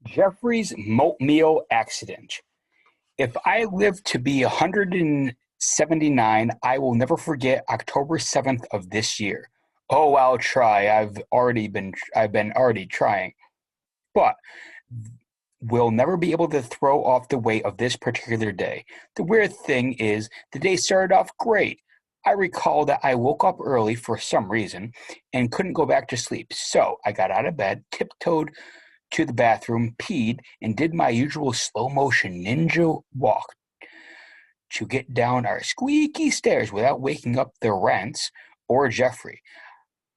Jeffrey's Moatmeal accident. If I live to be 179, I will never forget October 7th of this year. Oh, I'll try. I've been already trying. But we'll never be able to throw off the weight of this particular day. The weird thing is, the day started off great. I recall that I woke up early for some reason and couldn't go back to sleep. So I got out of bed, tiptoed to the bathroom, peed, and did my usual slow motion ninja walk to get down our squeaky stairs without waking up the Rents or Jeffrey.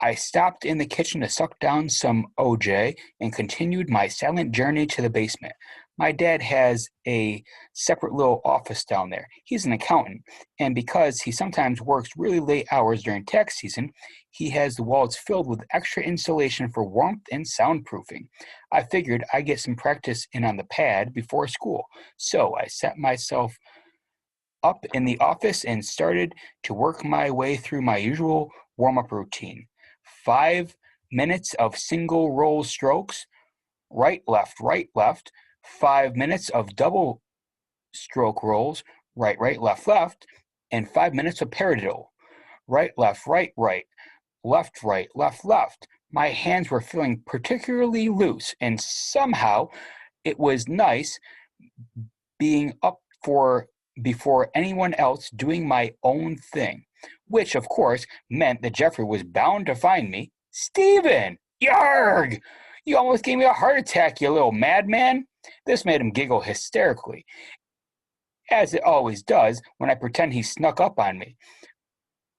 I stopped in the kitchen to suck down some OJ and continued my silent journey to the basement. My dad has a separate little office down there. He's an accountant, and because he sometimes works really late hours during tax season, he has the walls filled with extra insulation for warmth and soundproofing. I figured I'd get some practice in on the pad before school, so I set myself up in the office and started to work my way through my usual warm-up routine. 5 minutes of single roll strokes, right, left. 5 minutes of double stroke rolls, right, left, and 5 minutes of paradiddle, right, left. My hands were feeling particularly loose, and somehow it was nice being up for before anyone else doing my own thing, which of course meant that Jeffrey was bound to find me. Steven! Yarg! You almost gave me a heart attack, you little madman! This made him giggle hysterically, as it always does when I pretend he snuck up on me.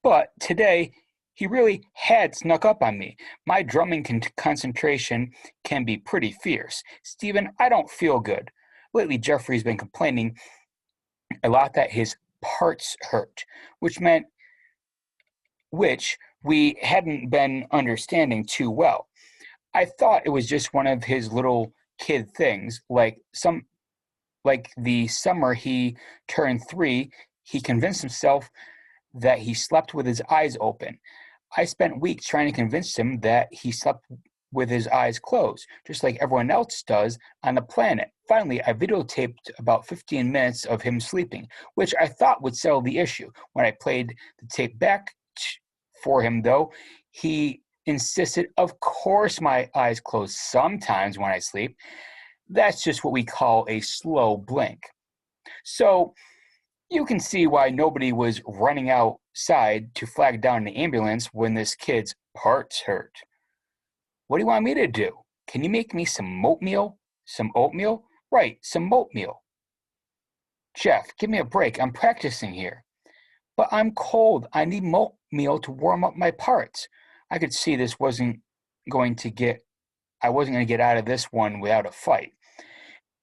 But today, he really had snuck up on me. My drumming concentration can be pretty fierce. Steven, I don't feel good. Lately, Jeffrey's been complaining a lot that his parts hurt, which we hadn't been understanding too well. I thought it was just one of his little kid things, like the summer he turned 3, he convinced himself that he slept with his eyes open. I spent weeks trying to convince him that he slept with his eyes closed, just like everyone else does on the planet. Finally, I videotaped about 15 minutes of him sleeping, which I thought would settle the issue. When I played the tape back for him, though, he insisted, of course my eyes close sometimes when I sleep. That's just what we call a slow blink. So you can see why nobody was running outside to flag down the ambulance when this kid's parts hurt. What do you want me to do? Can you make me some oatmeal? Some oatmeal? Right, some oatmeal. Jeff, give me a break. I'm practicing here. But I'm cold. I need oatmeal to warm up my parts. I could see I wasn't going to get out of this one without a fight.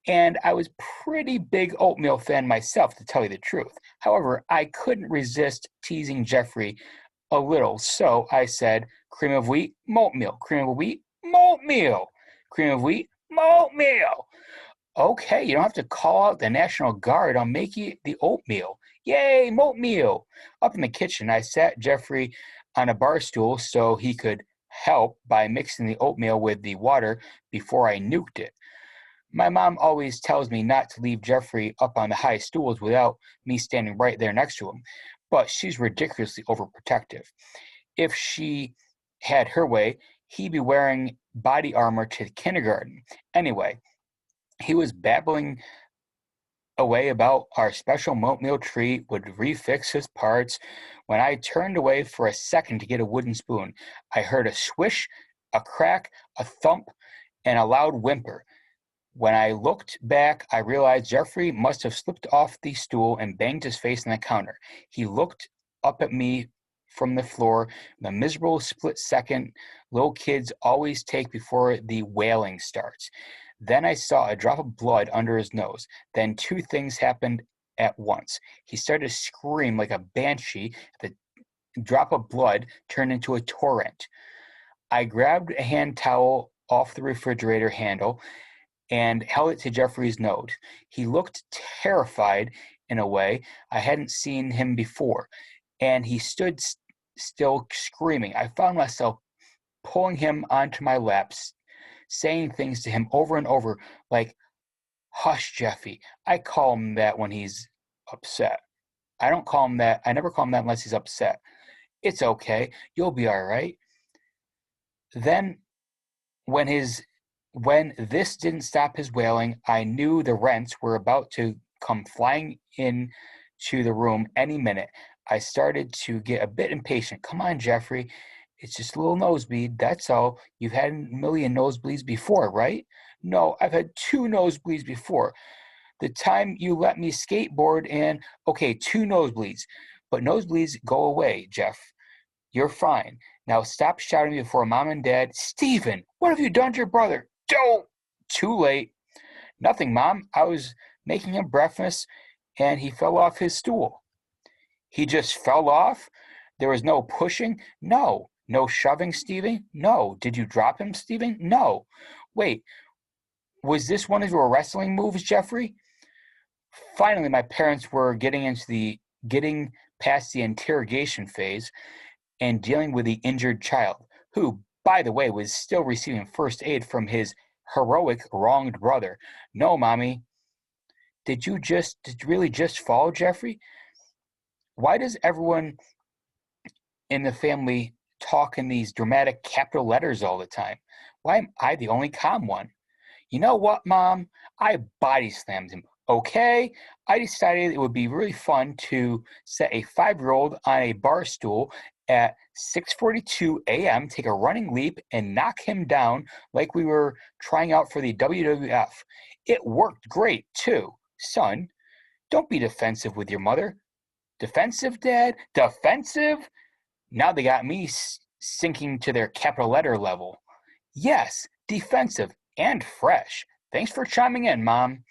And I was pretty big oatmeal fan myself, to tell you the truth. However, I couldn't resist teasing Jeffrey a little, so I said, cream of wheat, oatmeal, cream of wheat, oatmeal, cream of wheat, oatmeal. Okay, you don't have to call out the National Guard. I'll make you the oatmeal. Yay, oatmeal. Up in the kitchen, I sat Jeffrey on a bar stool so he could help by mixing the oatmeal with the water before I nuked it. My mom always tells me not to leave Jeffrey up on the high stools without me standing right there next to him, but she's ridiculously overprotective. If she had her way, he'd be wearing body armor to kindergarten. Anyway, he was babbling away about our special oatmeal treat would refix his parts when I turned away for a second to get a wooden spoon. I heard a swish, a crack, a thump, and a loud whimper. When I looked back, I realized Jeffrey must have slipped off the stool and banged his face on the counter. He looked up at me from the floor, the miserable split second little kids always take before the wailing starts. Then I saw a drop of blood under his nose. Then two things happened at once. He started to scream like a banshee. The drop of blood turned into a torrent. I grabbed a hand towel off the refrigerator handle and held it to Jeffrey's nose. He looked terrified in a way I hadn't seen him before, and he stood still screaming. I found myself pulling him onto my lap, saying things to him over and over, like, "Hush, Jeffy." I call him that when he's upset. I don't call him that. I never call him that unless he's upset. "It's okay. You'll be all right." Then, when this didn't stop his wailing, I knew the rents were about to come flying in to the room any minute. I started to get a bit impatient. "Come on, Jeffrey. It's just a little nosebleed. That's all. You've had a million nosebleeds before, right?" "No, I've had 2 nosebleeds before. The time you let me skateboard and okay, 2 nosebleeds. But nosebleeds go away, Jeff. You're fine. Now stop shouting before Mom and Dad." "Stephen, what have you done to your brother?" "Don't." "Too late." "Nothing, Mom. I was making him breakfast and he fell off his stool." "He just fell off? There was no pushing?" "No." "No shoving, Stephen?" "No." "Did you drop him, Stephen?" "No." "Wait, was this one of your wrestling moves, Jeffrey?" Finally, my parents were getting past the interrogation phase and dealing with the injured child, who, by the way, was still receiving first aid from his heroic wronged brother. "No, Mommy." Did you really just fall, Jeffrey?" "Why does everyone in the family talk in these dramatic capital letters all the time? Why am I the only calm one?" "You know what, Mom?" I body slammed him. "Okay, I decided it would be really fun to set a 5-year-old on a bar stool at 6:42 a.m., take a running leap, and knock him down like we were trying out for the WWF. It worked great, too. Son, don't be defensive with your mother." "Defensive, Dad? Defensive?" Now they got me sinking to their capital letter level. "Yes, defensive and fresh. Thanks for chiming in, Mom."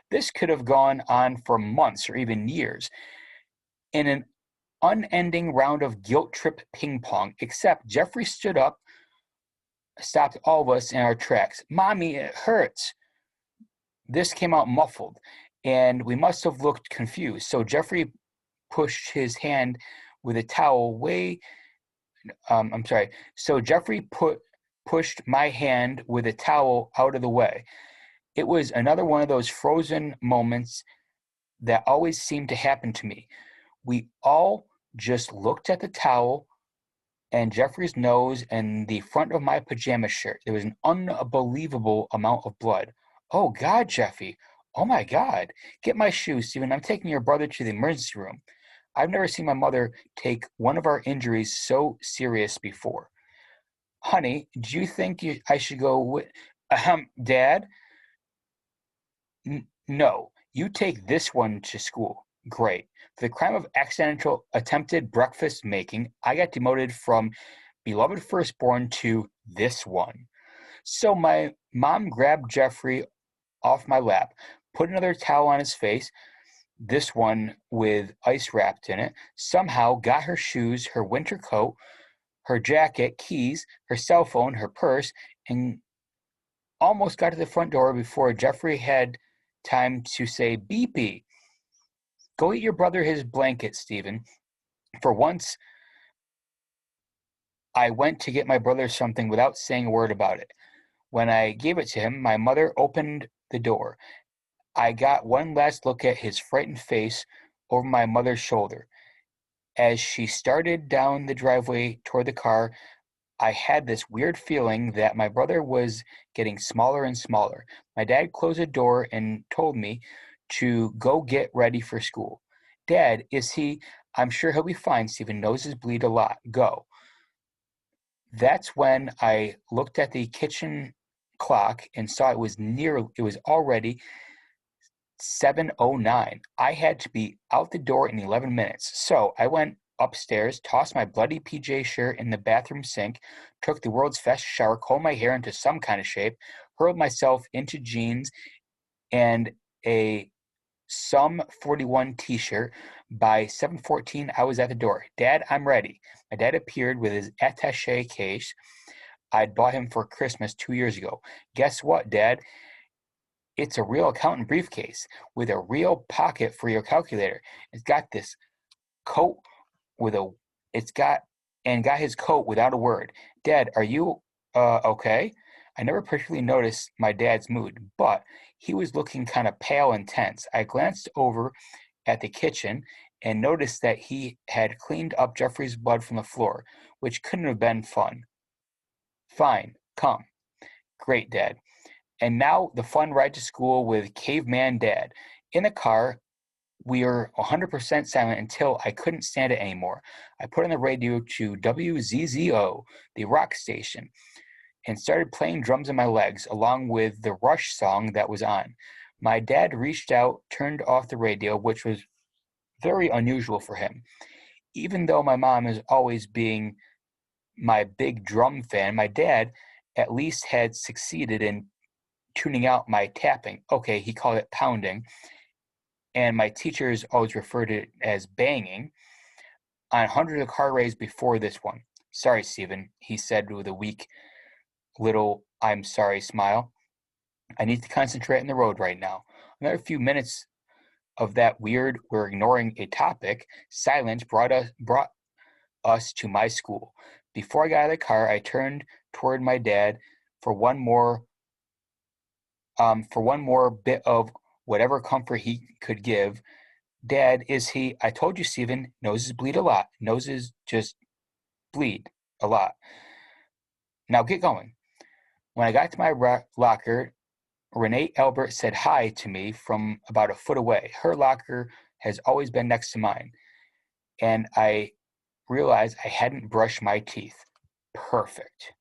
This could have gone on for months or even years in an unending round of guilt trip ping pong, except Jeffrey stood up, stopped all of us in our tracks. "Mommy, it hurts." This came out muffled, and we must have looked confused. So Jeffrey pushed his hand with a towel way. I'm sorry. So Jeffrey pushed my hand with a towel out of the way. It was another one of those frozen moments that always seemed to happen to me. We all just looked at the towel and Jeffrey's nose and the front of my pajama shirt. There was an unbelievable amount of blood. "Oh, God, Jeffy. Oh, my God. Get my shoes, Stephen. I'm taking your brother to the emergency room." I've never seen my mother take one of our injuries so serious before. "Honey, do you think I should go with... Dad? No. You take this one to school." "Great. For the crime of accidental attempted breakfast making, I got demoted from beloved firstborn to this one." So my mom grabbed Jeffrey off my lap, put another towel on his face, this one with ice wrapped in it, somehow got her shoes, her winter coat, her jacket, keys, her cell phone, her purse, and almost got to the front door before Jeffrey had time to say, "Beepy, go get your brother his blanket, Stephen." For once, I went to get my brother something without saying a word about it. When I gave it to him, my mother opened the door. I got one last look at his frightened face over my mother's shoulder. As she started down the driveway toward the car, I had this weird feeling that my brother was getting smaller and smaller. My dad closed the door and told me to go get ready for school. "Dad, is he... I'm sure he'll be fine. Stephen. Noses bleed a lot. Go." That's when I looked at the kitchen clock and saw it was already 7:09. I had to be out the door in 11 minutes. So I went upstairs, tossed my bloody PJ shirt in the bathroom sink, took the world's fastest shower, combed my hair into some kind of shape, hurled myself into jeans and a Sum 41 t-shirt. By 7:14, I was at the door. "Dad, I'm ready." My dad appeared with his attaché case I'd bought him for Christmas 2 years ago. "Guess what, Dad? It's a real accountant briefcase with a real pocket for your calculator. It's got this coat with a, it's got, and got his coat without a word." "Dad, are you, okay?" I never particularly noticed my dad's mood, but he was looking kind of pale and tense. I glanced over at the kitchen and noticed that he had cleaned up Jeffrey's blood from the floor, which couldn't have been fun. Fine, come. Great, Dad. And now the fun ride to school with Caveman Dad. In the car, we were 100% silent until I couldn't stand it anymore. I put on the radio to WZZO, the rock station, and started playing drums on my legs along with the Rush song that was on. My dad reached out, turned off the radio, which was very unusual for him. Even though my mom is always being my big drum fan, my dad at least had succeeded in tuning out my tapping. Okay, he called it pounding, and my teachers always referred to it as banging on hundreds of car rides before this one. Sorry, Stephen, he said with a weak little I'm sorry smile. I need to concentrate on the road right now. Another few minutes of that weird, we're ignoring a topic, silence brought us to my school. Before I got out of the car, I turned toward my dad for one more bit of whatever comfort he could give. Dad, is he? I told you, Stephen, noses bleed a lot. Noses just bleed a lot. Now get going. When I got to my locker, Renee Albert said hi to me from about a foot away. Her locker has always been next to mine, and I realized I hadn't brushed my teeth. Perfect.